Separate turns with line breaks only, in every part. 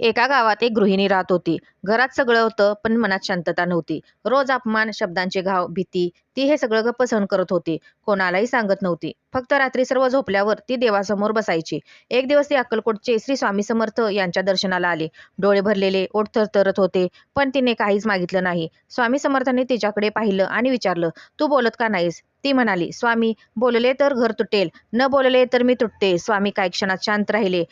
एका गावात एक गृहिणी राहत होती. घरात सगळं होतं, पण मनात शांतता नव्हती. रोज अपमान, शब्दांचे घाव, भीती. ती हे सगळं गप्प सहन करत होती. कोणालाही सांगत नव्हती. फक्त रात्री सर्व झोपल्यावर ती देवासमोर बसायची. एक दिवस ती अक्कलकोटचे श्री स्वामी समर्थ यांच्या दर्शनाला आले. डोळे भरलेले, ओठ थरथरत होते, पण तिने काहीच मागितलं नाही. स्वामी समर्थांनी तिच्याकडे पाहिलं आणि विचारलं, "तू बोलत का नाहीस?" ती म्हणाली, "स्वामी, बोलले तर घर तुटेल, न बोलले तर मी तुटते." स्वामी काही क्षणात शांत राहिले.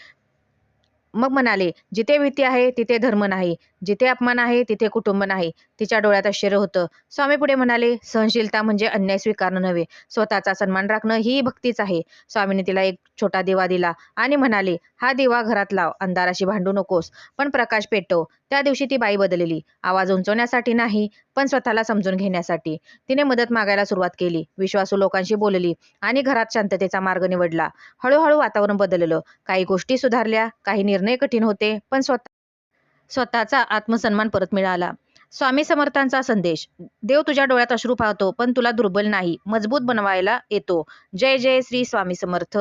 मग म्हणाले, "जिथे भीती आहे तिथे धर्म नाही, जिथे अपमान आहे तिथे कुटुंब नाही." तिच्या डोळ्यात आश्चर्य होतं. स्वामी पुढे म्हणाले, "सहनशीलता म्हणजे अन्याय स्वीकारणं नव्हे, स्वतःचा सन्मान राखणं ही भक्तीच आहे." स्वामींनी तिला एक छोटा दिवा दिला आणि म्हणाले, "हा दिवा घरात लाव, अंधाराशी भांडू नकोस, पण प्रकाश पेटव." त्या दिवशी ती बाई बदलली. आवाज उंचवण्यासाठी नाही, पण स्वतःला समजून घेण्यासाठी. तिने मदत मागायला सुरुवात केली, विश्वासू लोकांशी बोलली आणि घरात शांततेचा मार्ग निवडला. हळूहळू वातावरण बदललं. काही गोष्टी सुधारल्या, काही निर्णय कठीण होते, पण स्वतःचा आत्मसन्मान परत मिळाला. स्वामी समर्थांचा संदेश: देव तुझ्या डोळ्यात अश्रू पाहतो, पण तुला दुर्बल नाही, मजबूत बनवायला येतो. जय जय श्री स्वामी समर्थ.